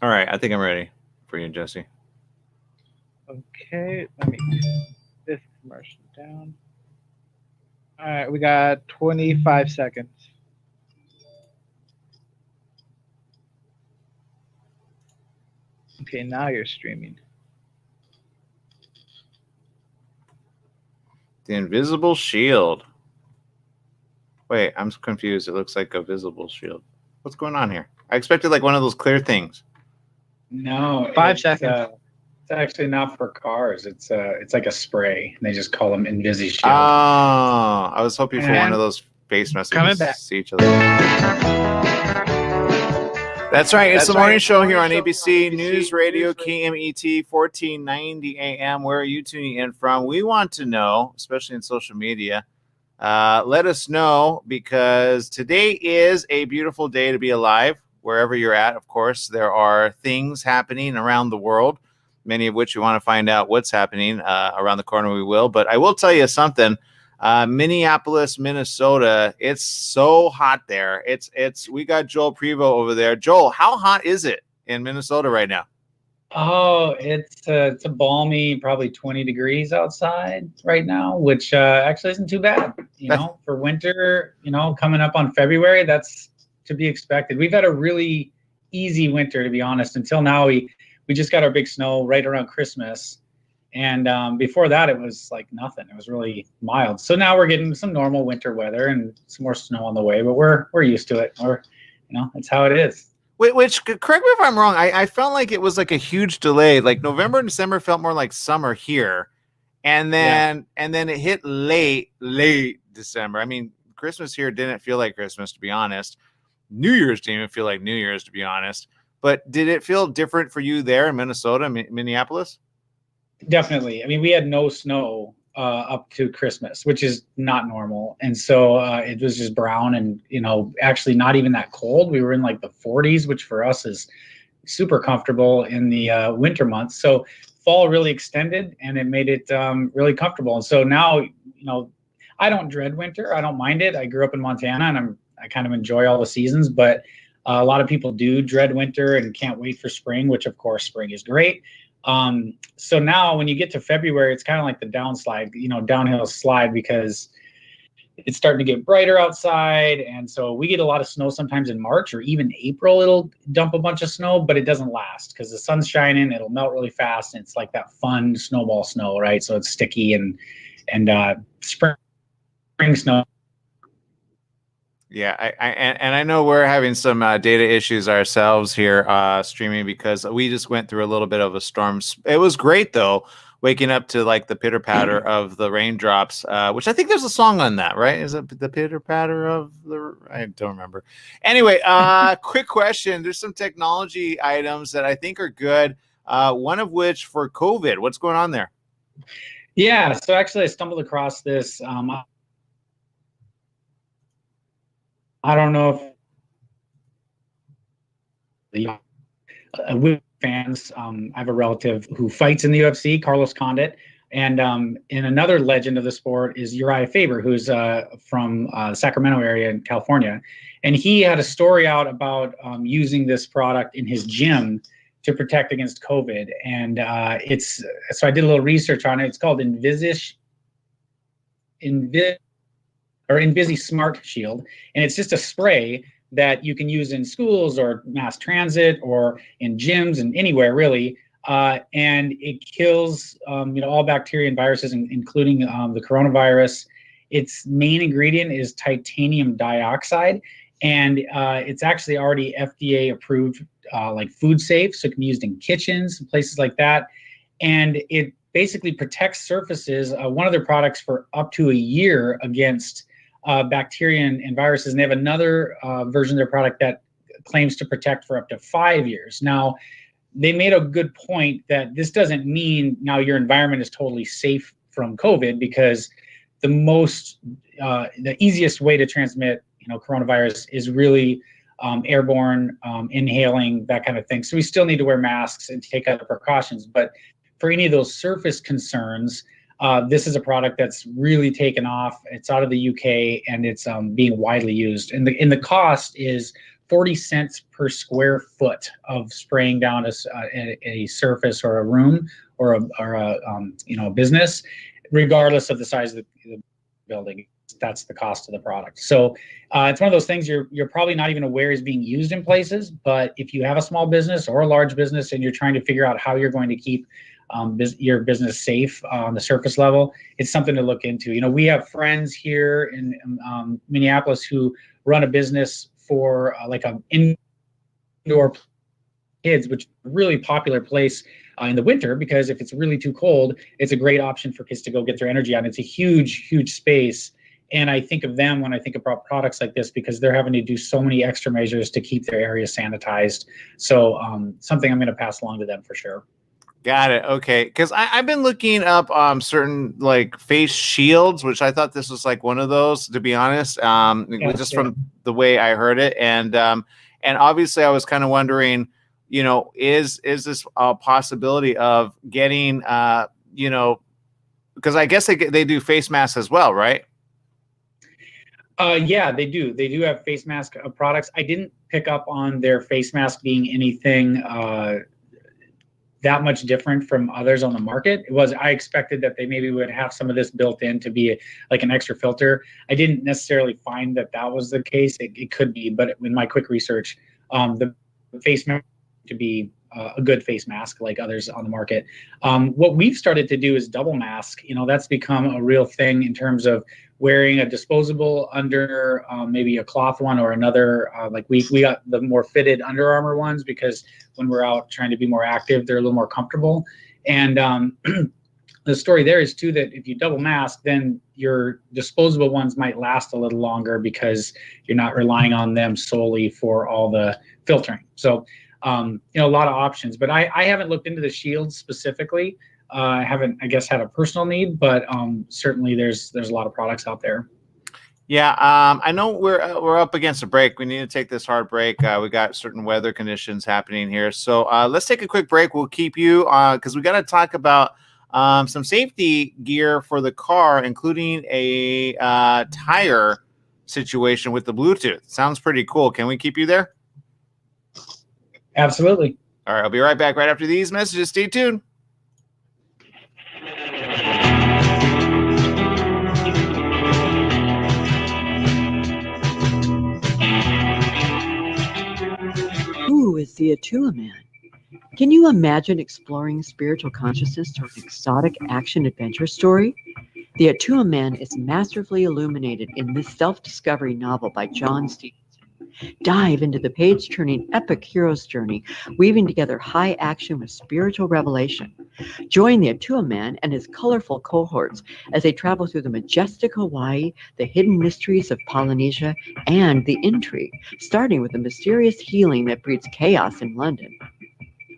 All right, I think I'm ready for you, Jesse. Okay, let me this commercial down. All right, we got 25 seconds. Okay, now you're streaming. The invisible shield. Wait, I'm confused. It looks like a visible shield. What's going on here? I expected like one of those clear things. No, 5 seconds. It's actually not for cars. It's like a spray. They just call them Invisi Shield. Oh, I was hoping for one And of those face messages coming back. to see each other. That's right. It's the morning show here on ABC News Radio KMET 1490 AM. Where are you tuning in from? We want to know, especially in social media. Let us know, because today is a beautiful day to be alive, wherever you're at. Of course, there are things happening around the world, many of which we want to find out what's happening around the corner. We will. But I will tell you something. Minneapolis, Minnesota, it's so hot there. We got Joel Prevo over there. Joel, how hot is it in Minnesota right now? Oh, it's a balmy, probably 20 degrees outside right now, which actually isn't too bad. For winter, coming up on February, that's to be expected. We've had a really easy winter, to be honest. Until now, we just got our big snow right around Christmas. And before that, it was like nothing. It was really mild. So now we're getting some normal winter weather and some more snow on the way, but we're used to it. That's how it is. Which, correct me if I'm wrong, I felt like it was like a huge delay. Like November and December felt more like summer here. And then it hit late December. I mean, Christmas here didn't feel like Christmas, to be honest. New Year's didn't even feel like New Year's, to be honest. But did it feel different for you there in Minnesota, Minneapolis? Definitely. I mean, we had no snow up to Christmas, which is not normal. And so it was just brown and, actually not even that cold. We were in like the 40s, which for us is super comfortable in the winter months. So fall really extended and it made it really comfortable. And so now, I don't dread winter. I don't mind it. I grew up in Montana and I kind of enjoy all the seasons, but a lot of people do dread winter and can't wait for spring, which of course spring is great. So now when you get to February, it's kind of like the downhill slide, because it's starting to get brighter outside. And so we get a lot of snow sometimes in March or even April. It'll dump a bunch of snow, but it doesn't last because the sun's shining. It'll melt really fast. And it's like that fun snowball snow, right? So it's sticky and spring snow. Yeah, I know we're having some data issues ourselves here streaming, because we just went through a little bit of a storm. It was great, though, waking up to like the pitter patter of the raindrops, which I think there's a song on that, right? Is it the pitter patter of the? I don't remember. Anyway, quick question. There's some technology items that I think are good. One of which for COVID. What's going on there? Yeah, so actually I stumbled across this. I don't know if fans. I have a relative who fights in the UFC, Carlos Condit, and in another legend of the sport is Uriah Faber, who's from Sacramento area in California, and he had a story out about using this product in his gym to protect against COVID, and so I did a little research on it. It's called Invisi Smart Shield, and it's just a spray that you can use in schools or mass transit or in gyms and anywhere really, and it kills all bacteria and viruses, including the coronavirus. Its main ingredient is titanium dioxide, and it's actually already FDA approved, like food safe, so it can be used in kitchens and places like that, and it basically protects surfaces. One of their products for up to a year against bacteria and viruses, and they have another version of their product that claims to protect for up to 5 years. Now, they made a good point that this doesn't mean now your environment is totally safe from COVID, because the easiest way to transmit coronavirus is really airborne, inhaling, that kind of thing. So we still need to wear masks and take other precautions. But for any of those surface concerns, this is a product that's really taken off. It's out of the UK and it's being widely used. And the cost is 40 cents per square foot of spraying down a surface or a room or a business, regardless of the size of the building. That's the cost of the product. So it's one of those things you're probably not even aware is being used in places. But if you have a small business or a large business and you're trying to figure out how you're going to keep your business safe on the surface level, it's something to look into. We have friends here in Minneapolis who run a business for like an indoor kids, which is a really popular place in the winter, because if it's really too cold, it's a great option for kids to go get their energy on. It's a huge, huge space. And I think of them when I think about products like this, because they're having to do so many extra measures to keep their area sanitized. So something I'm going to pass along to them for sure. Got it. Okay. Because I've been looking up certain like face shields, which I thought this was like one of those, to be honest, from the way I heard it. And obviously I was kind of wondering, is this a possibility of getting, because I guess they do face masks as well, right? Yeah, they do. They do have face mask products. I didn't pick up on their face mask being anything that much different from others on the market. I expected that they maybe would have some of this built in to be like an extra filter. I didn't necessarily find that was the case. It could be, but in my quick research, the face mask to be a good face mask like others on the market. What we've started to do is double mask. That's become a real thing in terms of wearing a disposable under maybe a cloth one or another. Like we got the more fitted Under Armour ones because when we're out trying to be more active, they're a little more comfortable. And the story there is too that if you double mask, then your disposable ones might last a little longer because you're not relying on them solely for all the filtering. So a lot of options, but I haven't looked into the shields specifically. I haven't, I guess, had a personal need, but certainly there's a lot of products out there. Yeah, I know we're up against a break. We need to take this hard break. We got certain weather conditions happening here, so let's take a quick break. We'll keep you because we got to talk about some safety gear for the car, including a tire situation with the Bluetooth. Sounds pretty cool. Can we keep you there? Absolutely. All right, I'll be right back right after these messages. Stay tuned. Who is the Atua Man? Can you imagine exploring spiritual consciousness through an exotic action-adventure story? The Atua Man is masterfully illuminated in this self-discovery novel by John Stevenson. Dive into the page-turning epic hero's journey, weaving together high action with spiritual revelation. Join the Atua Man and his colorful cohorts as they travel through the majestic Hawaii, the hidden mysteries of Polynesia, and the intrigue, starting with the mysterious healing that breeds chaos in London.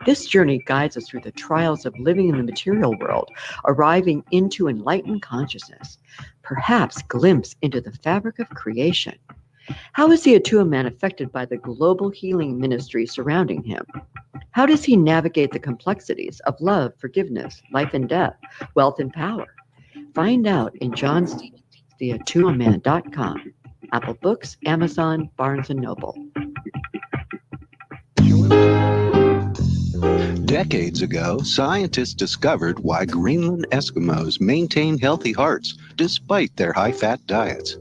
This journey guides us through the trials of living in the material world, arriving into enlightened consciousness, perhaps glimpse into the fabric of creation. How is the Atua Man affected by the global healing ministry surrounding him? How does he navigate the complexities of love, forgiveness, life and death, wealth and power? Find out in John Stevenson's TheAtuaMan.com, Apple Books, Amazon, Barnes & Noble. Decades ago, scientists discovered why Greenland Eskimos maintain healthy hearts despite their high-fat diets.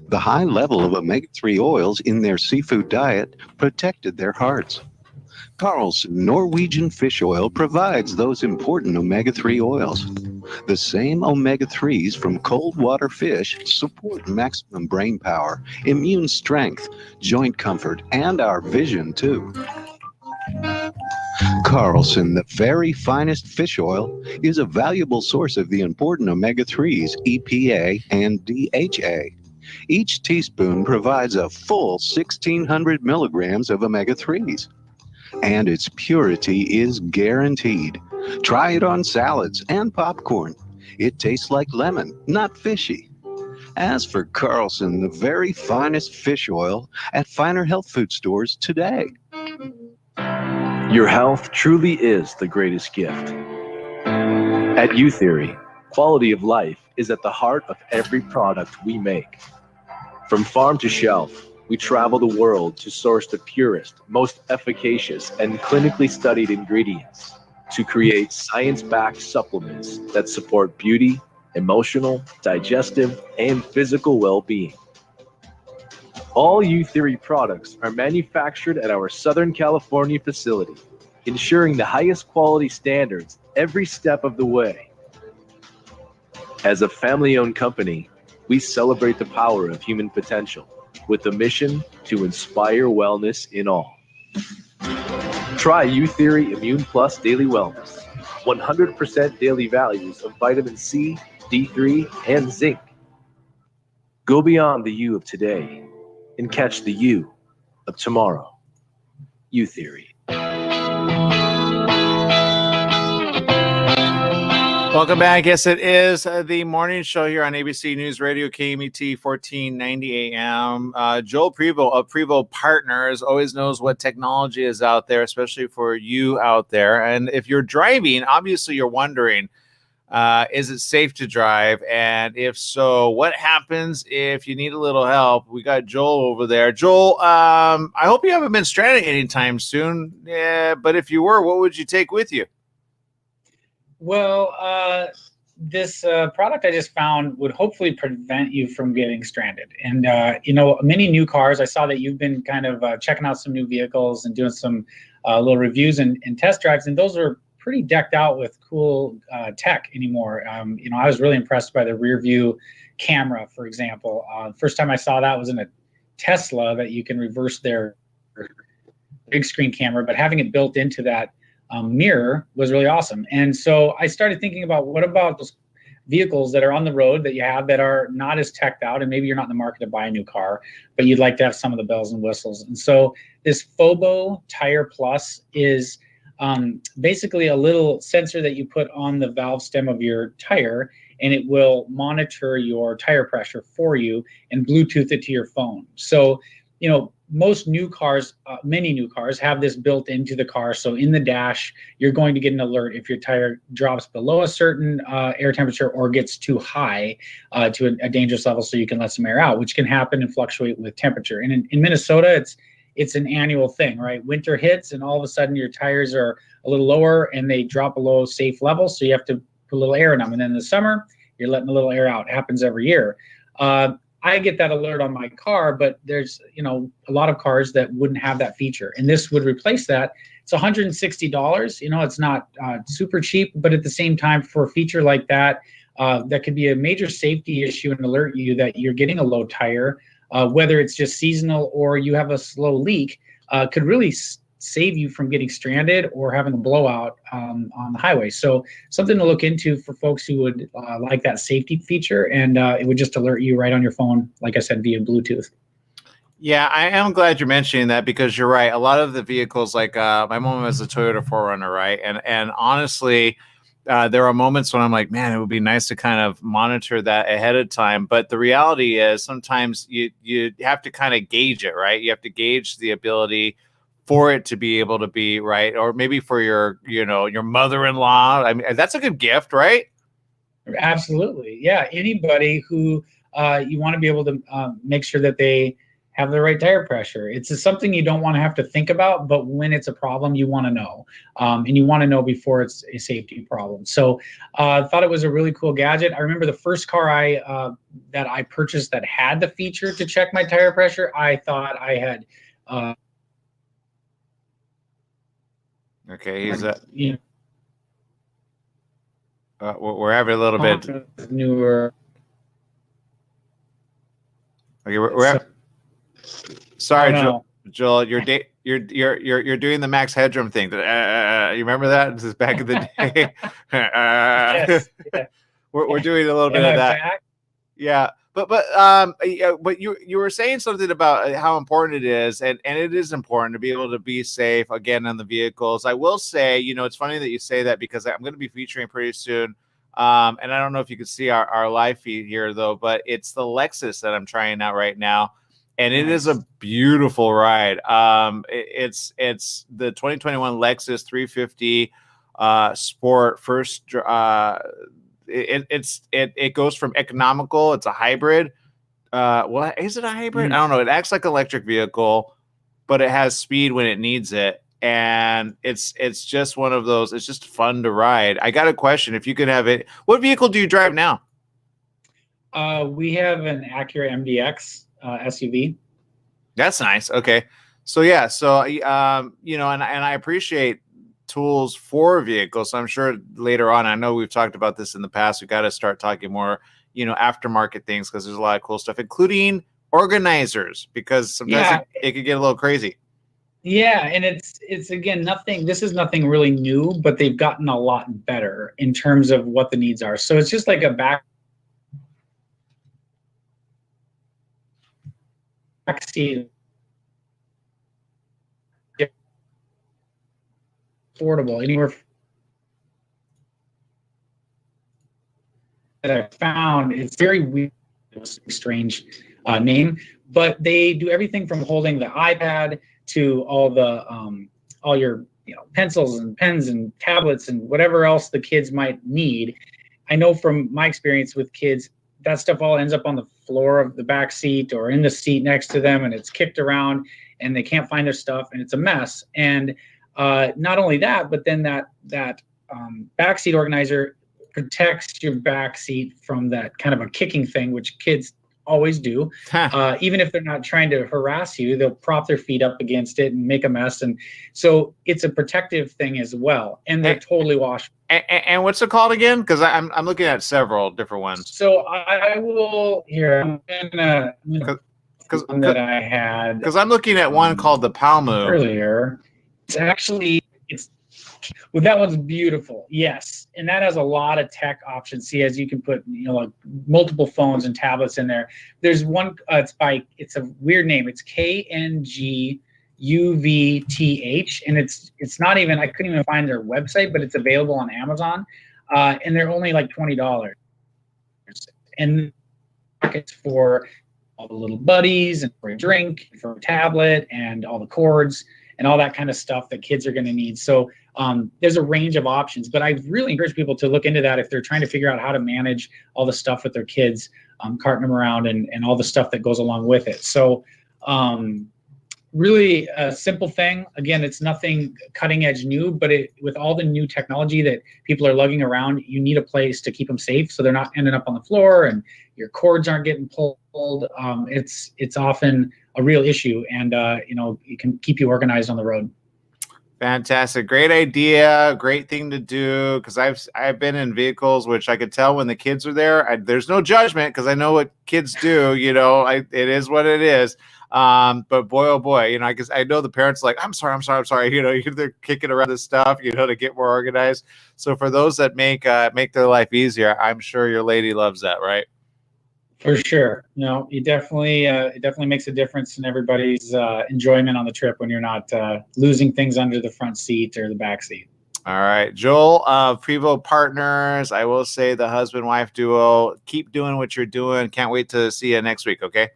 The high level of omega-3 oils in their seafood diet protected their hearts. Carlson Norwegian fish oil provides those important omega-3 oils. The same omega-3s from cold water fish support maximum brain power, immune strength, joint comfort, and our vision too. Carlson, the very finest fish oil, is a valuable source of the important omega-3s, EPA and DHA. Each teaspoon provides a full 1,600 milligrams of omega-3s. And its purity is guaranteed. Try it on salads and popcorn. It tastes like lemon, not fishy. As for Carlson, the very finest fish oil, at finer health food stores today. Your health truly is the greatest gift. At U-Theory, quality of life is at the heart of every product we make. From farm to shelf, We travel the world to source the purest, most efficacious, and clinically studied ingredients to create science-backed supplements that support beauty, emotional, digestive, and physical well-being. All U-Theory products are manufactured at our Southern California facility, ensuring the highest quality standards every step of the way. As a family-owned company, we celebrate the power of human potential with the mission to inspire wellness in all. Try U-Theory Immune Plus Daily Wellness, 100% daily values of vitamin C, D3, and zinc. Go beyond the you of today and catch the you of tomorrow. U-Theory. Welcome back. Yes, it is the morning show here on ABC News Radio, KMET 1490 AM. Joel Prevost of Prevost Partners always knows what technology is out there, especially for you out there. And if you're driving, obviously you're wondering, is it safe to drive? And if so, what happens if you need a little help? We got Joel over there. Joel, I hope you haven't been stranded anytime soon. Yeah, but if you were, what would you take with you? Well, this product I just found would hopefully prevent you from getting stranded. And, many new cars, I saw that you've been kind of checking out some new vehicles and doing some little reviews and test drives, and those are pretty decked out with cool tech anymore. I was really impressed by the rear view camera, for example. First time I saw that was in a Tesla, that you can reverse their big screen camera, but having it built into that mirror was really awesome. And so I started thinking about, what about those vehicles that are on the road that you have that are not as teched out, and maybe you're not in the market to buy a new car, but you'd like to have some of the bells and whistles. And so this Phobo Tire Plus is basically a little sensor that you put on the valve stem of your tire, and it will monitor your tire pressure for you and Bluetooth it to your phone. So, most new cars, many new cars have this built into the car. So in the dash, you're going to get an alert if your tire drops below a certain air temperature or gets too high to a dangerous level, so you can let some air out, which can happen and fluctuate with temperature. And in Minnesota, it's an annual thing, right? Winter hits and all of a sudden your tires are a little lower and they drop below safe levels. So you have to put a little air in them. And then in the summer, you're letting a little air out. It happens every year. I get that alert on my car, but there's, a lot of cars that wouldn't have that feature. And this would replace that. It's $160. It's not super cheap, but at the same time, for a feature like that, that could be a major safety issue and alert you that you're getting a low tire, whether it's just seasonal or you have a slow leak, could really save you from getting stranded or having a blowout on the highway. So something to look into for folks who would like that safety feature, and it would just alert you right on your phone, like I said, via Bluetooth. Yeah, I am glad you're mentioning that, because you're right. A lot of the vehicles, like my mom has a Toyota 4Runner, right? And honestly, there are moments when I'm like, man, it would be nice to kind of monitor that ahead of time. But the reality is sometimes you have to kind of gauge it, right? You have to gauge the ability for it to be able to be right, or maybe for your mother-in-law. I mean, that's a good gift, right? Absolutely, yeah. Anybody who you want to be able to make sure that they have the right tire pressure. It's something you don't want to have to think about, but when it's a problem, you want to know, and you want to know before it's a safety problem. So I thought it was a really cool gadget. I remember the first car that I purchased that had the feature to check my tire pressure, I thought I had. Okay, he's we're having a little bit newer. Okay, we're sorry, Joel. You're doing the Max Headroom thing. You remember that? This is back in the day. Yes. Yeah. We're doing a little bit of that. Back? Yeah. But you were saying something about how important it is, and it is important to be able to be safe again on the vehicles. I will say, it's funny that you say that, because I'm going to be featuring pretty soon. And I don't know if you can see our live feed here though, but it's the Lexus that I'm trying out right now, and it is a beautiful ride. It's the 2021 Lexus 350 Sport first. It goes from economical, it's a hybrid, well, is it a hybrid? I don't know. It acts like an electric vehicle, but it has speed when it needs it. And it's just one of those. It's just fun to ride. I got a question. If you could have it, what vehicle do you drive now? We have an Acura MDX SUV. That's nice. Okay. So yeah. So you know, and I appreciate tools for vehicles. So I'm sure later on, I know we've talked about this in the past. We got to start talking more, you know, aftermarket things, because there's a lot of cool stuff, including organizers, because sometimes it could get a little crazy. Yeah, and it's again nothing. This is nothing really new, but they've gotten a lot better in terms of what the needs are. So it's just like a backseat, affordable anywhere that I found. It's very weird, strange name, but they do everything from holding the iPad to all the all your pencils and pens and tablets and whatever else the kids might need. I know from my experience with kids, that stuff all ends up on the floor of the back seat or in the seat next to them, and it's kicked around and they can't find their stuff and it's a mess. And not only that, but then that backseat organizer protects your backseat from that kind of a kicking thing, which kids always do. Even if they're not trying to harass you, they'll prop their feet up against it and make a mess. And so it's a protective thing as well. And they're totally washable. And what's it called again? Because I'm looking at several different ones. So I will here. I'm gonna one that I had, because I'm looking at one called the Palmu earlier. Well, that one's beautiful. Yes. And that has a lot of tech options. See, as you can put, like multiple phones and tablets in there. There's one, it's a weird name. It's KNGUVTH. And it's not even, I couldn't even find their website, but it's available on Amazon. And they're only like $20. And it's for all the little buddies and for a drink, for a tablet, and all the cords and all that kind of stuff that kids are going to need. So there's a range of options, but I really encourage people to look into that if they're trying to figure out how to manage all the stuff with their kids, carting them around and all the stuff that goes along with it. So really a simple thing. Again, it's nothing cutting edge new, but with all the new technology that people are lugging around, you need a place to keep them safe so they're not ending up on the floor and your cords aren't getting pulled. It's often a real issue, and it can keep you organized on the road. Fantastic. Great idea. Great thing to do. Because I've been in vehicles, which I could tell when the kids are there. There's no judgment because I know what kids do. It is what it is. But boy, oh boy, because I know the parents are like, I'm sorry. They're kicking around this stuff, to get more organized. So for those that make their life easier, I'm sure your lady loves that, right? For sure. No, it definitely makes a difference in everybody's enjoyment on the trip when you're not losing things under the front seat or the back seat. All right, Joel of Prevo Partners. I will say the husband-wife duo, keep doing what you're doing. Can't wait to see you next week, okay?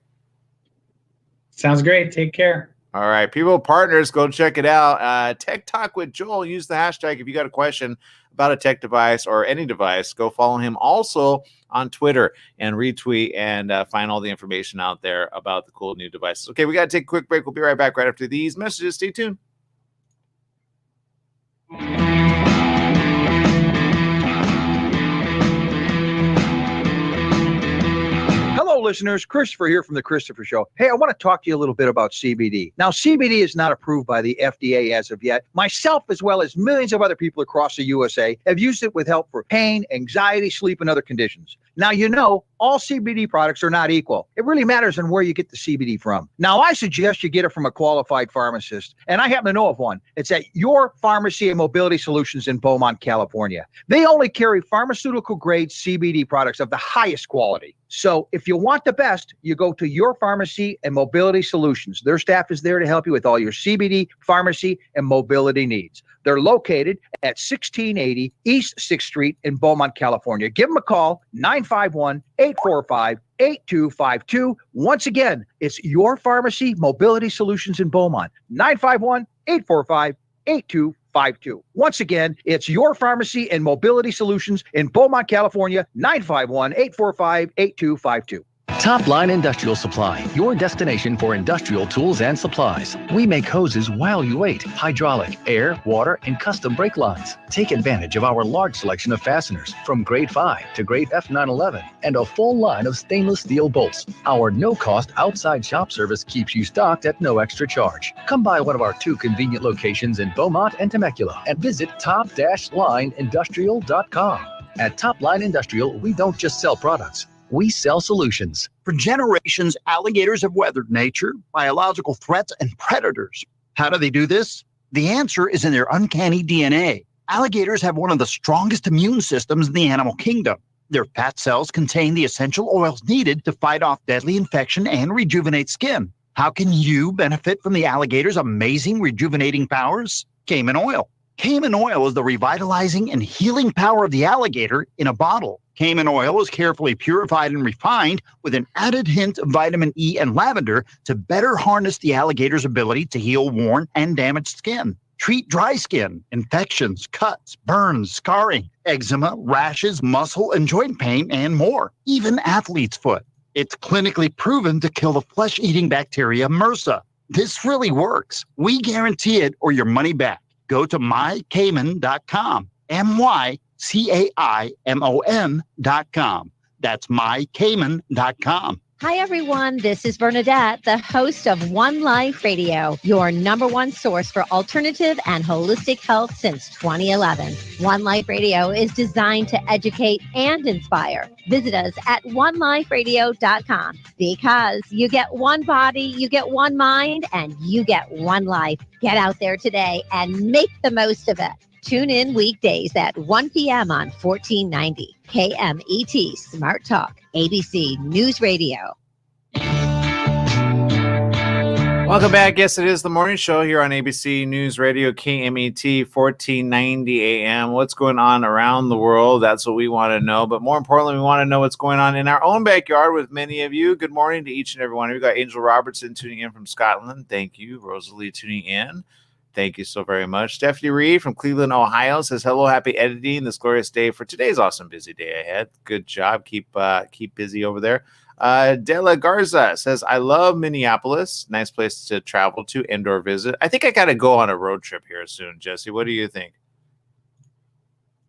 Sounds great. Take care. All right, Prevo Partners, go check it out. Tech Talk with Joel. Use the hashtag if you got a question about a tech device or any device. Go follow him also on Twitter and retweet and find all the information out there about the cool new devices. Okay, we got to take a quick break. We'll be right back right after these messages. Stay tuned. Hello, listeners. Christopher here from The Christopher Show. Hey, I want to talk to you a little bit about CBD. Now, CBD is not approved by the FDA as of yet. Myself, as well as millions of other people across the USA, have used it with help for pain, anxiety, sleep, and other conditions. Now, all CBD products are not equal. It really matters on where you get the CBD from. Now, I suggest you get it from a qualified pharmacist, and I happen to know of one. It's at Your Pharmacy and Mobility Solutions in Beaumont, California. They only carry pharmaceutical-grade CBD products of the highest quality. So if you want the best, you go to Your Pharmacy and Mobility Solutions. Their staff is there to help you with all your CBD, pharmacy, and mobility needs. They're located at 1680 East 6th Street in Beaumont, California. Give them a call, 951-845-8252. Once again, it's Your Pharmacy Mobility Solutions in Beaumont, 951-845-8252. Once again, it's Your Pharmacy and Mobility Solutions in Beaumont, California, 951-845-8252. Top Line Industrial Supply, your destination for industrial tools and supplies. We make hoses while you wait, hydraulic, air, water, and custom brake lines. Take advantage of our large selection of fasteners from grade 5 to grade F911 and a full line of stainless steel bolts. Our no-cost outside shop service keeps you stocked at no extra charge. Come by one of our 2 convenient locations in Beaumont and Temecula and visit top-lineindustrial.com. At Top Line Industrial, we don't just sell products. We sell solutions. For generations, alligators have weathered nature, biological threats, and predators. How do they do this? The answer is in their uncanny DNA. Alligators have one of the strongest immune systems in the animal kingdom. Their fat cells contain the essential oils needed to fight off deadly infection and rejuvenate skin. How can you benefit from the alligator's amazing rejuvenating powers? Cayman oil. Cayman oil is the revitalizing and healing power of the alligator in a bottle. Cayman oil is carefully purified and refined with an added hint of vitamin E and lavender to better harness the alligator's ability to heal worn and damaged skin. Treat dry skin, infections, cuts, burns, scarring, eczema, rashes, muscle and joint pain, and more. Even athlete's foot. It's clinically proven to kill the flesh-eating bacteria MRSA. This really works. We guarantee it or your money back. Go to mycayman.com, mycaimon.com. That's mycayman.com. Hi, everyone. This is Bernadette, the host of One Life Radio, your number one source for alternative and holistic health since 2011. One Life Radio is designed to educate and inspire. Visit us at oneliferadio.com because you get one body, you get one mind, and you get one life. Get out there today and make the most of it. Tune in weekdays at 1 p.m. on 1490 KMET Smart Talk, ABC News Radio. Welcome back. Yes, it is the morning show here on ABC News Radio, KMET 1490 AM. What's going on around the world? That's what we want to know. But more importantly, we want to know what's going on in our own backyard with many of you. Good morning to each and every one of you. We've got Angel Robertson tuning in from Scotland. Thank you. Rosalie tuning in. Thank you so very much. Stephanie Reed from Cleveland, Ohio says, hello, happy editing this glorious day for today's awesome busy day ahead. Good job. Keep busy over there. Della Garza says, I love Minneapolis. Nice place to travel to, indoor visit. I think I got to go on a road trip here soon, Jesse. What do you think?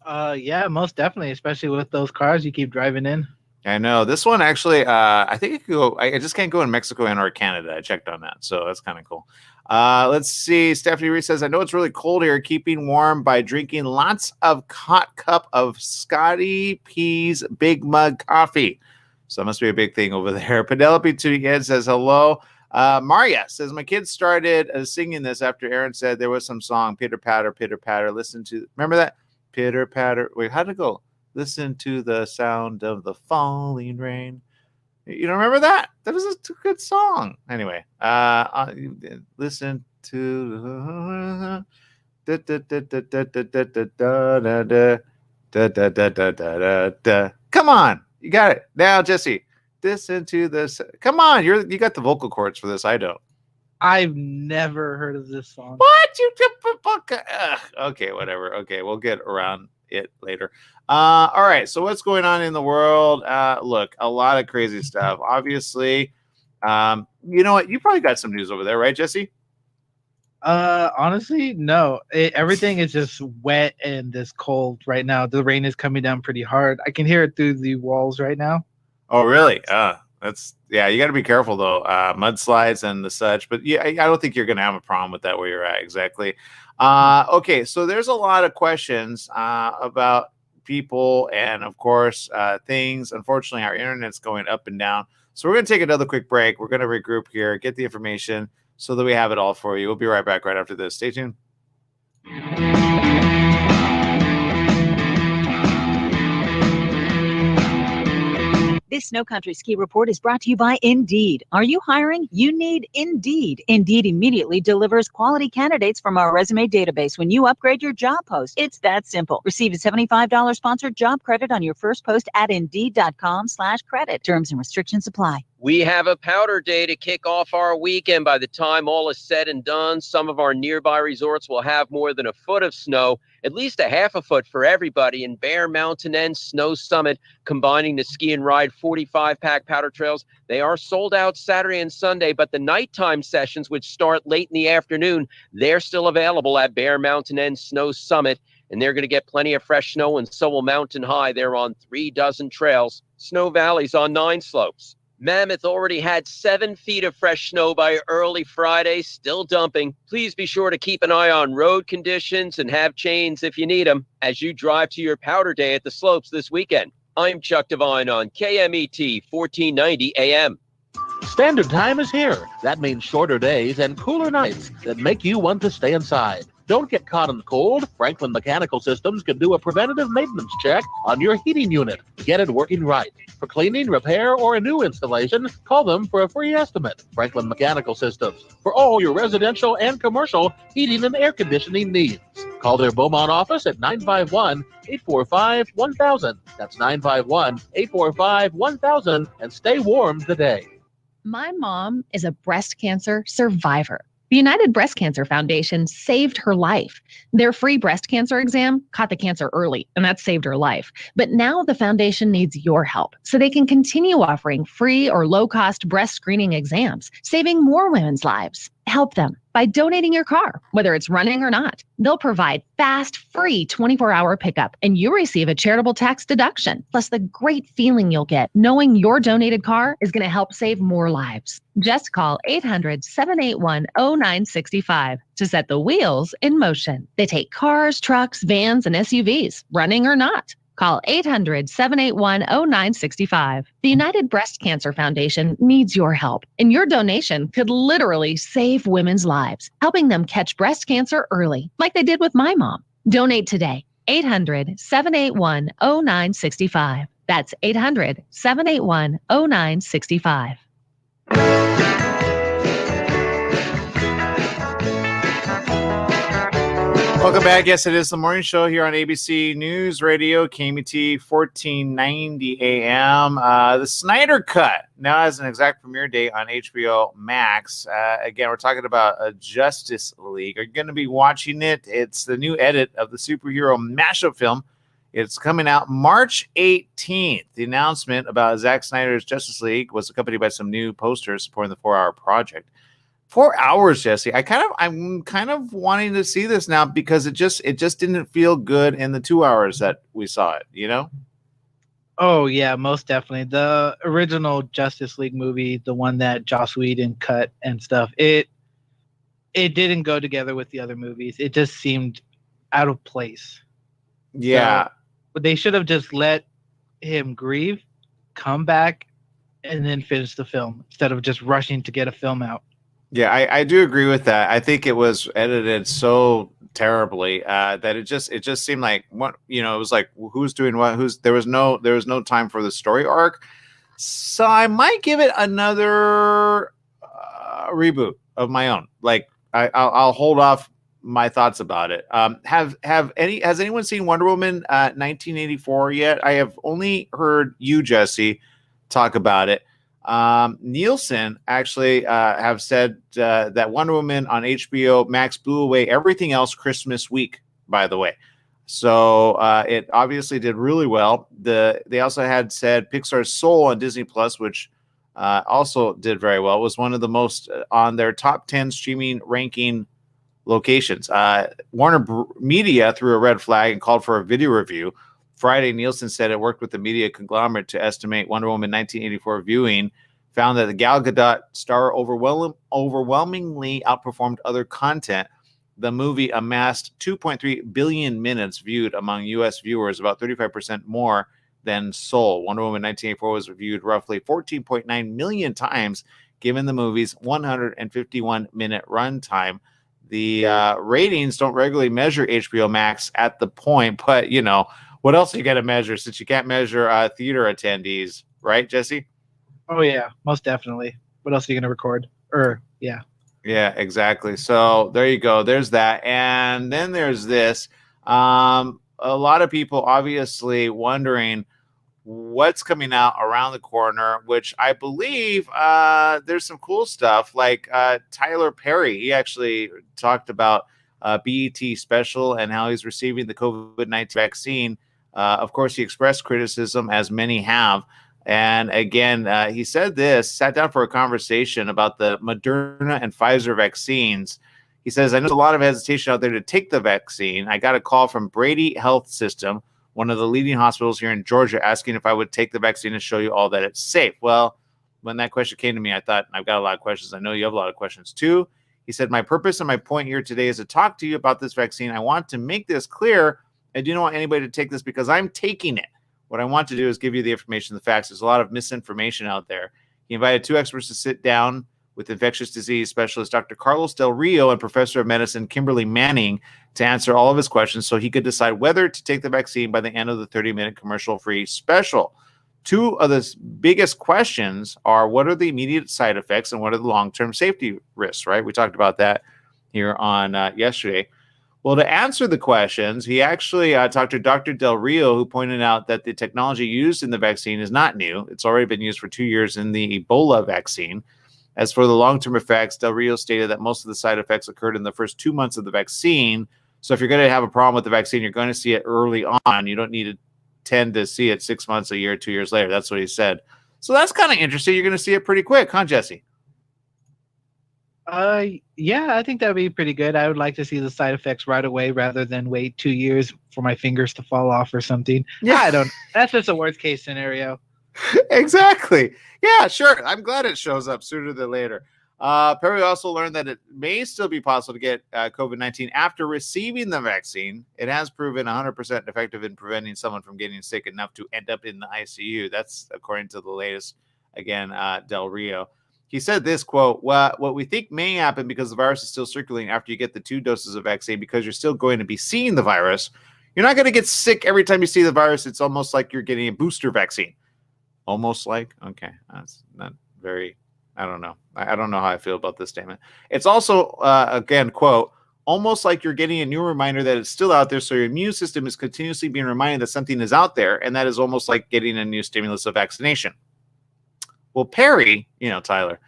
Yeah, most definitely, especially with those cars you keep driving in. I know. This one actually, I think it could go. I just can't go in Mexico and or Canada. I checked on that. So that's kind of cool. Let's see. Stephanie Reed says, I know it's really cold here. Keeping warm by drinking lots of hot cup of Scotty P's Big Mug coffee. So it must be a big thing over there. Penelope Tudian says, hello. Maria says, my kids started singing this after Aaron said there was some song, pitter patter, pitter patter. Listen to, remember that? Pitter patter. Wait, how'd it go? Listen to the sound of the falling rain. You don't remember that? That was a good song. Anyway, listen to come on, you got it now, Jesse. Listen to this. Come on, you got the vocal cords for this. I don't. I've never heard of this song. What? Okay, whatever. Okay, we'll get around it later. All right, so what's going on in the world? Look, a lot of crazy stuff. Obviously, you know what? You probably got some news over there, right, Jesse? Honestly, no. Everything is just wet and this cold right now. The rain is coming down pretty hard. I can hear it through the walls right now. Oh, really? That's yeah. You got to be careful though. Mudslides and the such. But yeah, I don't think you're going to have a problem with that where you're at exactly. Okay, so there's a lot of questions about people and of course things. Unfortunately, our internet's going up and down. So we're going to take another quick break. We're going to regroup here, get the information so that we have it all for you. We'll be right back right after this. Stay tuned. This Snow Country Ski Report is brought to you by Indeed. Are you hiring? You need Indeed. Indeed immediately delivers quality candidates from our resume database when you upgrade your job post. It's that simple. Receive a $75 sponsored job credit on your first post at Indeed.com/credit. Terms and restrictions apply. We have a powder day to kick off our weekend. By the time all is said and done, some of our nearby resorts will have more than a foot of snow, at least a half a foot for everybody in Bear Mountain and Snow Summit, combining the ski and ride 45-pack powder trails. They are sold out Saturday and Sunday, but the nighttime sessions, which start late in the afternoon, they're still available at Bear Mountain and Snow Summit, and they're going to get plenty of fresh snow, and so will Mountain High. They're on 3 dozen trails. Snow Valley's on 9 slopes. Mammoth already had 7 feet of fresh snow by early Friday, still dumping. Please be sure to keep an eye on road conditions and have chains if you need them as you drive to your powder day at the slopes this weekend. I'm Chuck Devine on KMET 1490 AM. Standard time is here. That means shorter days and cooler nights that make you want to stay inside. Don't get caught in the cold. Franklin Mechanical Systems can do a preventative maintenance check on your heating unit. Get it working right. For cleaning, repair, or a new installation, call them for a free estimate. Franklin Mechanical Systems, for all your residential and commercial heating and air conditioning needs. Call their Beaumont office at 951-845-1000. That's 951-845-1000, and stay warm today. My mom is a breast cancer survivor. The United Breast Cancer Foundation saved her life. Their free breast cancer exam caught the cancer early, and that saved her life. But now the foundation needs your help so they can continue offering free or low-cost breast screening exams, saving more women's lives. Help them by donating your car, whether it's running or not. They'll provide fast, free 24-hour pickup, and you receive a charitable tax deduction, plus the great feeling you'll get knowing your donated car is going to help save more lives. Just call 800-781-0965 to set the wheels in motion. They take cars, trucks, vans, and SUVs, running or not. Call 800-781-0965. The United Breast Cancer Foundation needs your help, and your donation could literally save women's lives, helping them catch breast cancer early, like they did with my mom. Donate today. 800-781-0965. That's 800-781-0965. Welcome back. Yes, it is the morning show here on ABC News Radio, KMET 1490 AM. The Snyder Cut now has an exact premiere date on HBO Max. Again, we're talking about a Justice League. Are you going to be watching it? It's the new edit of the superhero mashup film. It's coming out March 18th. The announcement about Zack Snyder's Justice League was accompanied by some new posters supporting the 4-hour project. 4 hours, Jesse. I'm kind of wanting to see this now because it just didn't feel good in the 2 hours that we saw it, you know? Oh yeah, most definitely. The original Justice League movie, the one that Joss Whedon cut and stuff, it didn't go together with the other movies. It just seemed out of place. Yeah. But they should have just let him grieve, come back, and then finish the film instead of just rushing to get a film out. Yeah, I do agree with that. I think it was edited so terribly that it just seemed like what it was like who's doing what, there was no time for the story arc. So I might give it another reboot of my own. Like I'll hold off my thoughts about it. Has anyone seen Wonder Woman 1984 yet? I have only heard you, Jesse, talk about it. Nielsen actually have said that Wonder Woman on HBO Max blew away everything else Christmas week, by the way. So it obviously did really well. They also had said Pixar's Soul on Disney Plus, which also did very well, was one of the most on their top 10 streaming ranking locations. Warner Media threw a red flag and called for a video review. Friday, Nielsen said it worked with the media conglomerate to estimate Wonder Woman 1984 viewing, found that the Gal Gadot star overwhelmingly outperformed other content. The movie amassed 2.3 billion minutes viewed among U.S. viewers, about 35% more than Soul. Wonder Woman 1984 was viewed roughly 14.9 million times, given the movie's 151-minute runtime. The ratings don't regularly measure HBO Max at the point, but, what else are you got to measure since you can't measure theater attendees, right, Jesse? Oh, yeah, most definitely. What else are you going to record? Yeah. Yeah, exactly. So there you go. There's that. And then there's this. A lot of people obviously wondering what's coming out around the corner, which I believe there's some cool stuff like Tyler Perry. He actually talked about BET special and how he's receiving the COVID-19 vaccine. Of course, he expressed criticism, as many have. And again, he said this, sat down for a conversation about the Moderna and Pfizer vaccines. He says, I know there's a lot of hesitation out there to take the vaccine. I got a call from Brady Health System, one of the leading hospitals here in Georgia, asking if I would take the vaccine and show you all that it's safe. Well, when that question came to me, I thought, I've got a lot of questions. I know you have a lot of questions too. He said, my purpose and my point here today is to talk to you about this vaccine. I want to make this clear. I do not want anybody to take this because I'm taking it. What I want to do is give you the information, the facts. There's a lot of misinformation out there. He invited 2 experts to sit down with infectious disease specialist Dr. Carlos Del Rio and professor of medicine Kimberly Manning to answer all of his questions so he could decide whether to take the vaccine by the end of the 30-minute commercial-free special. 2 of the biggest questions are, what are the immediate side effects and what are the long-term safety risks, right? We talked about that here on yesterday. Well, to answer the questions, he actually talked to Dr. Del Rio, who pointed out that the technology used in the vaccine is not new. It's already been used for 2 years in the Ebola vaccine. As for the long-term effects, Del Rio stated that most of the side effects occurred in the first 2 months of the vaccine. So if you're going to have a problem with the vaccine, you're going to see it early on. You don't need to tend to see it 6 months, a year, 2 years later. That's what he said. So that's kind of interesting. You're going to see it pretty quick, huh, Jesse? Yeah, I think that would be pretty good. I would like to see the side effects right away rather than wait 2 years for my fingers to fall off or something. Yeah, that's just a worst case scenario. Exactly. Yeah, sure. I'm glad it shows up sooner than later. Perry also learned that it may still be possible to get COVID-19 after receiving the vaccine. It has proven 100% effective in preventing someone from getting sick enough to end up in the ICU. That's according to the latest, again, Del Rio. He said this, quote, what we think may happen because the virus is still circulating after you get the 2 doses of vaccine, because you're still going to be seeing the virus. You're not going to get sick every time you see the virus. It's almost like you're getting a booster vaccine. Almost like, okay, that's not very, I don't know. I don't know how I feel about this statement. It's also, again, quote, almost like you're getting a new reminder that it's still out there. So your immune system is continuously being reminded that something is out there. And that is almost like getting a new stimulus of vaccination. Well, Perry, Tyler,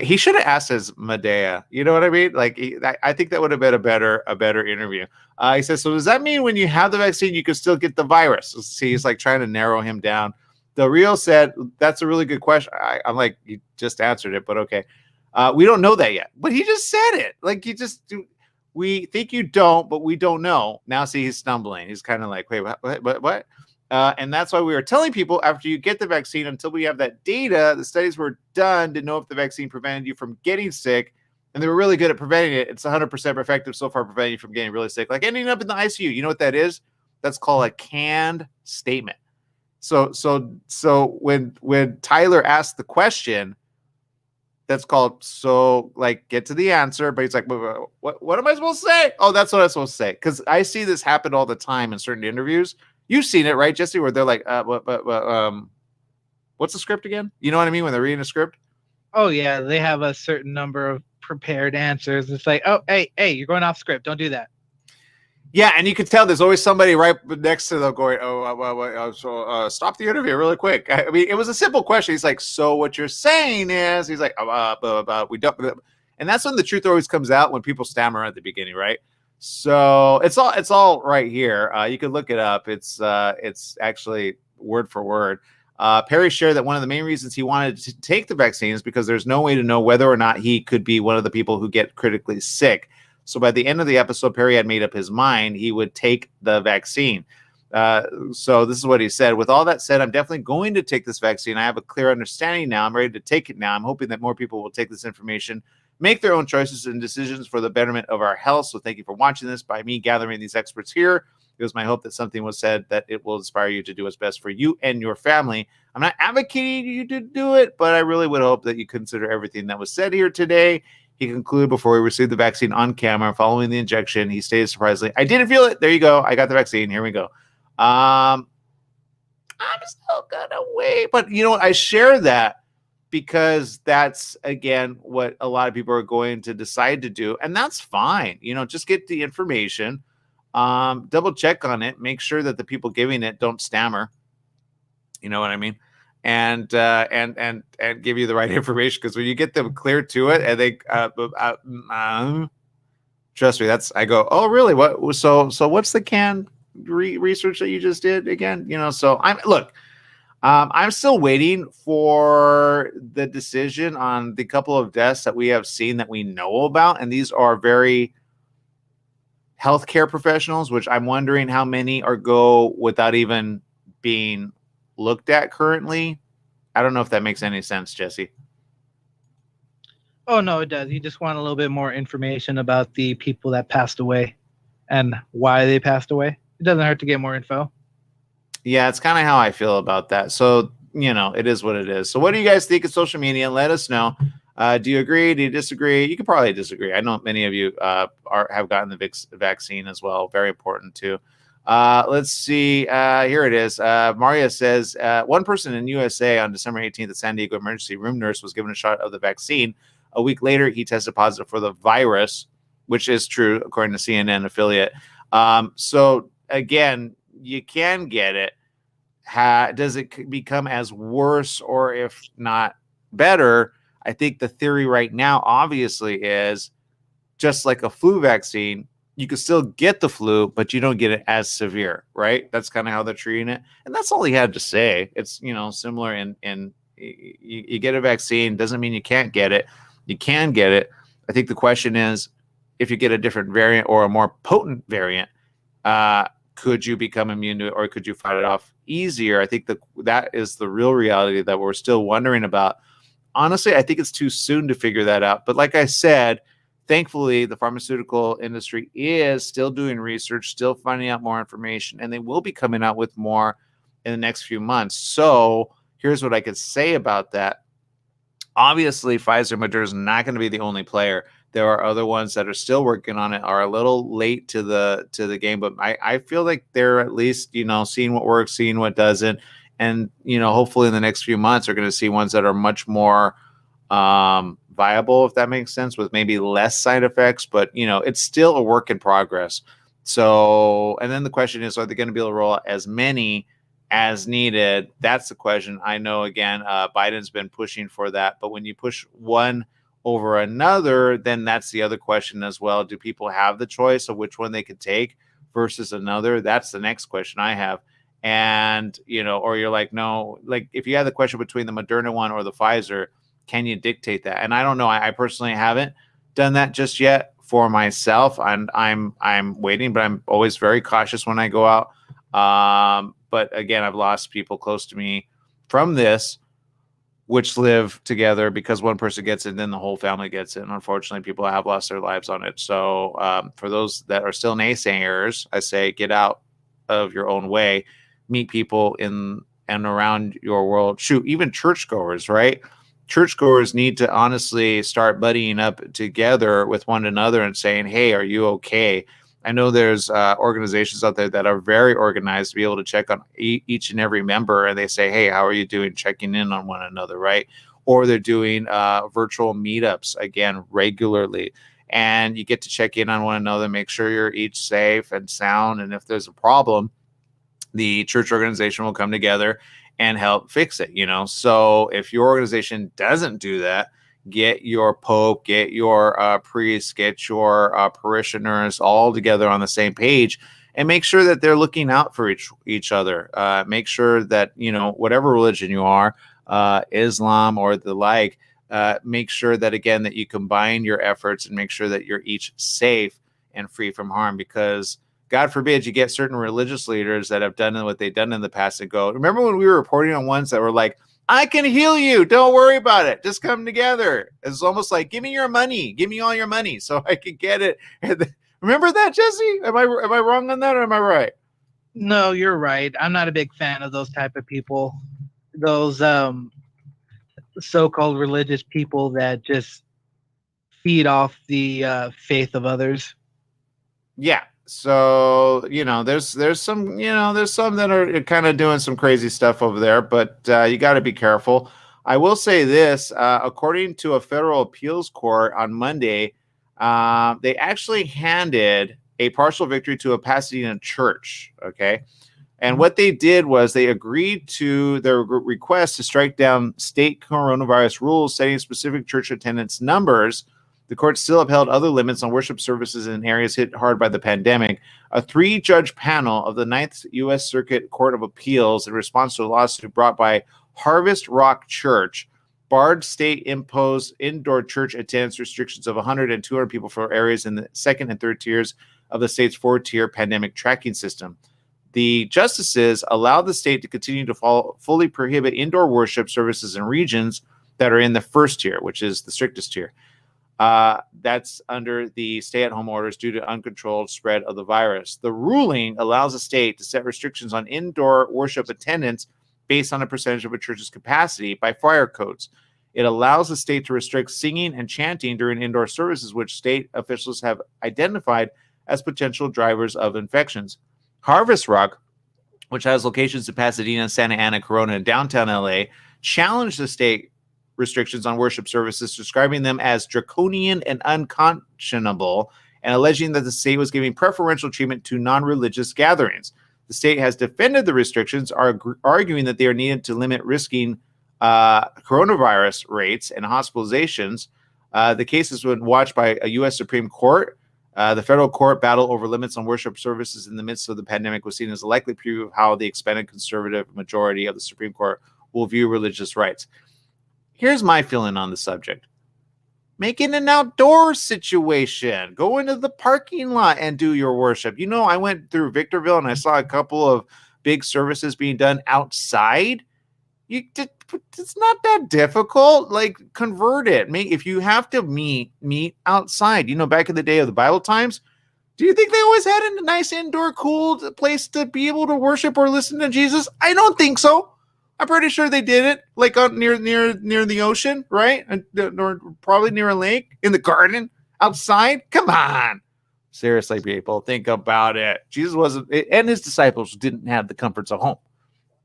he should have asked his Medea. You know what I mean? Like, I think that would have been a better interview. He says, so does that mean when you have the vaccine, you can still get the virus? See, he's like trying to narrow him down. Del Rio said, that's a really good question. I'm like, you just answered it, but okay. We don't know that yet. But he just said it. Like, we think you don't, but we don't know. Now, see, he's stumbling. He's kind of like, wait, what? And that's why we were telling people after you get the vaccine, until we have that data, the studies were done to know if the vaccine prevented you from getting sick. And they were really good at preventing it. It's 100% effective so far, preventing you from getting really sick. Like ending up in the ICU. You know what that is? That's called a canned statement. So when Tyler asked the question, that's called, so like, get to the answer. But he's like, what am I supposed to say? Oh, that's what I'm supposed to say. Because I see this happen all the time in certain interviews. You've seen it, right, Jesse? Where they're like, what's the script again? You know what I mean? When they're reading a script? Oh, yeah. They have a certain number of prepared answers. It's like, oh, hey, you're going off script. Don't do that. Yeah, and you can tell there's always somebody right next to them going, stop the interview really quick. I mean, it was a simple question. He's like, so what you're saying is, he's like, we don't, and that's when the truth always comes out, when people stammer at the beginning, right? So it's all right here. You can look it up. It's actually word for word. Perry shared that one of the main reasons he wanted to take the vaccine is because there's no way to know whether or not he could be one of the people who get critically sick. So by the end of the episode, Perry had made up his mind he would take the vaccine. So this is what he said. With all that said, I'm definitely going to take this vaccine. I have a clear understanding now. I'm ready to take it now. I'm hoping that more people will take this information, make their own choices and decisions for the betterment of our health. So thank you for watching this. By me gathering these experts here, it was my hope that something was said that it will inspire you to do what's best for you and your family. I'm not advocating you to do it, but I really would hope that you consider everything that was said here today. He concluded before he received the vaccine on camera following the injection. He stated surprisingly, I didn't feel it. There you go. I got the vaccine. Here we go. I'm still gonna wait. But you know what? I share that because that's, again, what a lot of people are going to decide to do. And that's fine. Just get the information, double check on it, make sure that the people giving it don't stammer. You know what I mean? And give you the right information, because when you get them clear to it, and they trust me, I go, oh really? What? So what's the canned research that you just did again? So I'm still waiting for the decision on the couple of deaths that we have seen that we know about, and these are very healthcare professionals, which I'm wondering how many go without even being looked at currently. I don't know if that makes any sense, Jesse. Oh no, it does. You just want a little bit more information about the people that passed away and why they passed away. It doesn't hurt to get more info. Yeah, it's kind of how I feel about that. So, it is what it is. So what do you guys think of social media? Let us know. Do you agree? Do you disagree? You could probably disagree. I know many of you have gotten the vaccine as well. Very important too. Let's see. Here it is. Maria says, one person in USA on December 18th, the San Diego emergency room nurse was given a shot of the vaccine. A week later, he tested positive for the virus, which is true, according to CNN affiliate. So again, you can get it. Does it become as worse, or if not better? I think the theory right now, obviously, is just like a flu vaccine. You can still get the flu, but you don't get it as severe, right? That's kind of how they're treating it. And that's all he had to say. It's, similar in you get a vaccine, doesn't mean you can't get it. You can get it. I think the question is, if you get a different variant or a more potent variant, could you become immune to it, or could you fight it off easier? I think that is the real reality that we're still wondering about. Honestly, I think it's too soon to figure that out. But like I said, thankfully, the pharmaceutical industry is still doing research, still finding out more information, and they will be coming out with more in the next few months. So here's what I could say about that. Obviously, Pfizer and Moderna is not going to be the only player. There are other ones that are still working on it, are a little late to the game, but I feel like they're at least, seeing what works, seeing what doesn't. And, hopefully in the next few months, are going to see ones that are much more viable, if that makes sense, with maybe less side effects, but it's still a work in progress. So, and then the question is, are they going to be able to roll out as many as needed? That's the question. I know, again, Biden's been pushing for that, but when you push one over another, then that's the other question as well. Do people have the choice of which one they could take versus another? That's the next question I have. And, or you're like, no, like if you had the question between the Moderna one or the Pfizer, can you dictate that? And I don't know. I personally haven't done that just yet for myself. And I'm waiting, but I'm always very cautious when I go out. But again, I've lost people close to me from this, which live together, because one person gets it, and then the whole family gets it. And unfortunately, people have lost their lives on it. So for those that are still naysayers, I say get out of your own way, meet people in and around your world. Shoot, even churchgoers, right? Churchgoers need to honestly start buddying up together with one another and saying, hey, are you okay? I know there's organizations out there that are very organized to be able to check on each and every member, and they say, hey, how are you doing? Checking in on one another, right? Or they're doing virtual meetups, again, regularly. And you get to check in on one another, make sure you're each safe and sound. And if there's a problem, the church organization will come together and help fix it, So if your organization doesn't do that, get your pope, get your priests, get your parishioners all together on the same page, and make sure that they're looking out for each other. Make sure that, whatever religion you are, Islam or the like, make sure that, again, that you combine your efforts and make sure that you're each safe and free from harm, because God forbid you get certain religious leaders that have done what they've done in the past and go, remember when we were reporting on ones that were like, I can heal you. Don't worry about it. Just come together. It's almost like, give me your money. Give me all your money so I can get it. Remember that, Jesse? Am I wrong on that, or am I right? No, you're right. I'm not a big fan of those type of people. Those so-called religious people that just feed off the faith of others. Yeah. So, there's some that are kind of doing some crazy stuff over there, but you got to be careful. I will say this, according to a federal appeals court on Monday, they actually handed a partial victory to a Pasadena church. Okay. And what they did was they agreed to their request to strike down state coronavirus rules setting specific church attendance numbers. The court still upheld other limits on worship services in areas hit hard by the pandemic. A 3-judge panel of the 9th U.S. Circuit Court of Appeals, in response to a lawsuit brought by Harvest Rock Church, barred state-imposed indoor church attendance restrictions of 100 and 200 people for areas in the second and third tiers of the state's 4-tier pandemic tracking system. The justices allowed the state to continue to fully prohibit indoor worship services in regions that are in the first tier, which is the strictest tier. That's under the stay-at-home orders due to uncontrolled spread of the virus. The ruling allows the state to set restrictions on indoor worship attendance based on a percentage of a church's capacity by fire codes. It allows the state to restrict singing and chanting during indoor services, which state officials have identified as potential drivers of infections. Harvest Rock, which has locations in Pasadena, Santa Ana, Corona, and downtown LA, challenged the state restrictions on worship services, describing them as draconian and unconscionable, and alleging that the state was giving preferential treatment to non-religious gatherings. The state has defended the restrictions, arguing that they are needed to limit risking coronavirus rates and hospitalizations. The case has been watched by a U.S. Supreme Court. The federal court battle over limits on worship services in the midst of the pandemic was seen as a likely preview of how the expanded conservative majority of the Supreme Court will view religious rights. Here's my feeling on the subject. Make it an outdoor situation. Go into the parking lot and do your worship. You know, I went through Victorville and I saw a couple of big services being done outside. It's not that difficult. Like, convert it. If you have to meet outside. You know, back in the day of the Bible times, do you think they always had a nice indoor cool place to be able to worship or listen to Jesus? I don't think so. I'm pretty sure they did it like near the ocean, right? Or probably near a lake, in the garden, outside. Come on. Seriously, people, think about it. Jesus wasn't, and his disciples didn't have the comforts of home.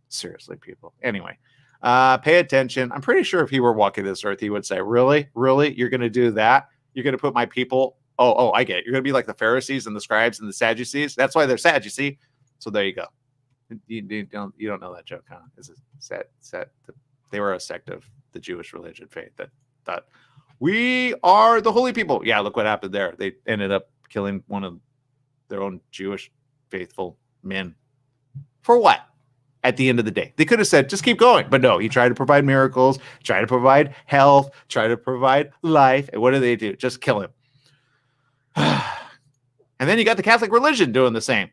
Seriously, people. Anyway, pay attention. I'm pretty sure if he were walking this earth, he would say, really? You're going to do that? You're going to put my people? Oh, I get it. You're going to be like the Pharisees and the scribes and the Sadducees. That's why they're sad, you see? So there you go. You don't know that joke, huh? Is it set? They were a sect of the Jewish religion faith that thought we are the holy people. Yeah, look what happened there. They ended up killing one of their own Jewish faithful men. For what? At the end of the day, they could have said, just keep going. But no, he tried to provide miracles, try to provide health, try to provide life. And what do? Just kill him. And then you got the Catholic religion doing the same.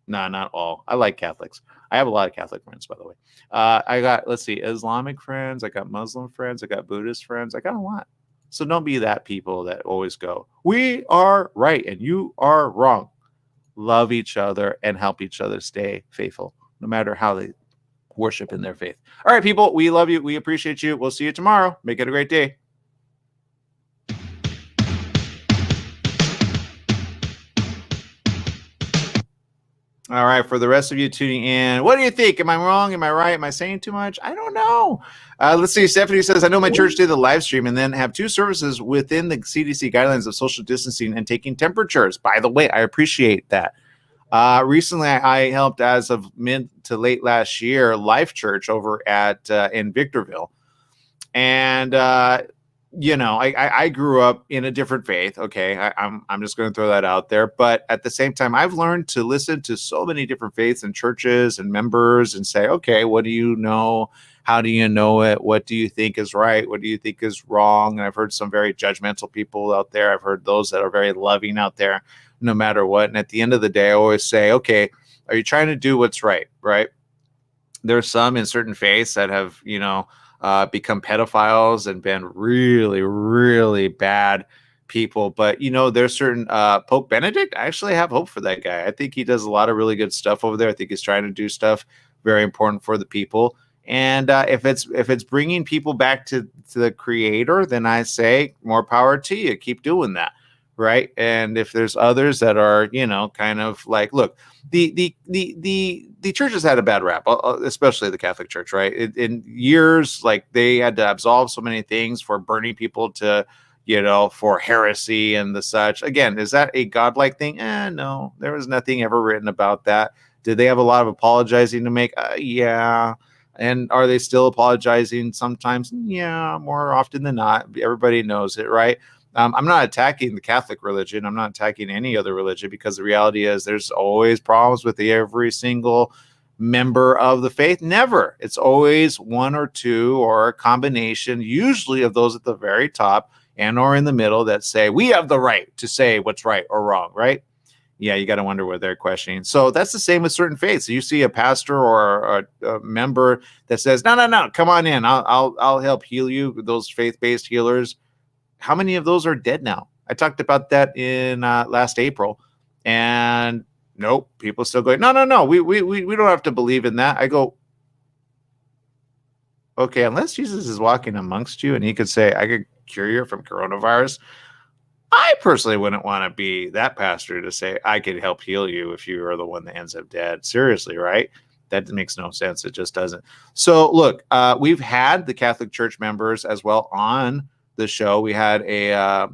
No, not all. I like Catholics. I have a lot of Catholic friends, by the way. I got, Islamic friends. I got Muslim friends. I got Buddhist friends. I got a lot. So don't be that people that always go, we are right and you are wrong. Love each other and help each other stay faithful, no matter how they worship in their faith. All right, people, we love you. We appreciate you. We'll see you tomorrow. Make it a great day. All right, for the rest of you tuning in, what do you think? Am I wrong? Am I right? Am I saying too much? I don't know. Let's see. Stephanie says, I know my church did the live stream and then have 2 services within the CDC guidelines of social distancing and taking temperatures. By the way, I appreciate that. Recently, I helped, as of mid to late last year, Life Church over at in Victorville. And I grew up in a different faith. Okay, I'm just going to throw that out there. But at the same time, I've learned to listen to so many different faiths and churches and members and say, okay, what do you know? How do you know it? What do you think is right? What do you think is wrong? And I've heard some very judgmental people out there. I've heard those that are very loving out there, no matter what. And at the end of the day, I always say, okay, are you trying to do what's right? Right? There's some in certain faiths that have, become pedophiles and been really, really bad people. But, there's certain Pope Benedict. I actually have hope for that guy. I think he does a lot of really good stuff over there. I think he's trying to do stuff very important for the people. And if it's bringing people back to the Creator, then I say more power to you. Keep doing that. Right. And if there's others that are, kind of like, look, the church has had a bad rap, especially the Catholic Church. Right. In years, like they had to absolve so many things for burning people to, for heresy and the such. Again, is that a godlike thing? No, there was nothing ever written about that. Did they have a lot of apologizing to make? Yeah. And are they still apologizing sometimes? Yeah, more often than not. Everybody knows it, right? I'm not attacking the Catholic religion. I'm not attacking any other religion, because the reality is there's always problems with every single member of the faith. Never. It's always one or two, or a combination, usually of those at the very top and or in the middle, that say we have the right to say what's right or wrong, right? Yeah, you got to wonder what they're questioning. So that's the same with certain faiths. So you see a pastor or a member that says, no, come on in. I'll help heal you. Those faith-based healers. How many of those are dead now? I talked about that in last April, and nope, people still going, no. We don't have to believe in that. I go, okay, unless Jesus is walking amongst you and he could say, I could cure you from coronavirus. I personally wouldn't want to be that pastor to say I could help heal you if you are the one that ends up dead. Seriously, right? That makes no sense. It just doesn't. So look, we've had the Catholic Church members as well on the show. We had I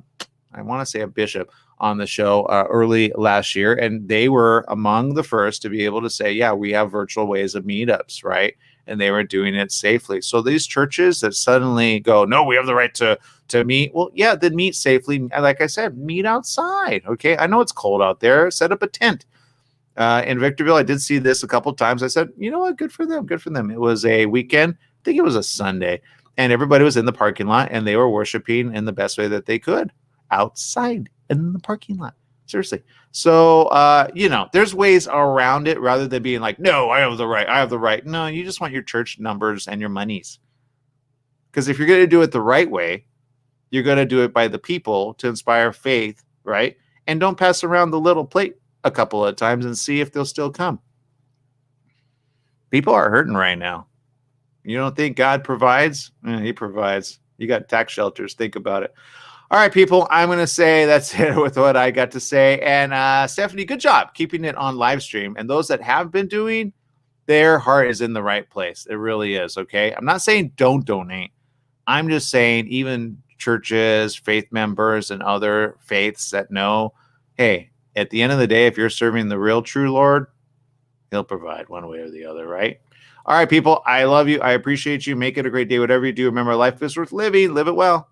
want to say a bishop on the show early last year, and they were among the first to be able to say, yeah, we have virtual ways of meetups, right? And they were doing it safely. So these churches that suddenly go, no, we have the right to meet. Well, yeah, then meet safely. Like I said, meet outside. Okay. I know it's cold out there. Set up a tent. In Victorville, I did see this a couple times. I said, you know what? Good for them. Good for them. It was a weekend. I think it was a Sunday. And everybody was in the parking lot and they were worshiping in the best way that they could outside in the parking lot. Seriously. So, there's ways around it rather than being like, no, I have the right. I have the right. No, you just want your church numbers and your monies. Because if you're going to do it the right way, you're going to do it by the people to inspire faith, right? And don't pass around the little plate a couple of times and see if they'll still come. People are hurting right now. You don't think God provides? He provides. You got tax shelters. Think about it. All right, people, I'm going to say that's it with what I got to say. And Stephanie, good job keeping it on live stream. And those that have been doing, their heart is in the right place. It really is, okay? I'm not saying don't donate. I'm just saying even churches, faith members, and other faiths that know, hey, at the end of the day, if you're serving the real true Lord, he'll provide one way or the other, right? All right, people, I love you. I appreciate you. Make it a great day. Whatever you do, remember, life is worth living. Live it well.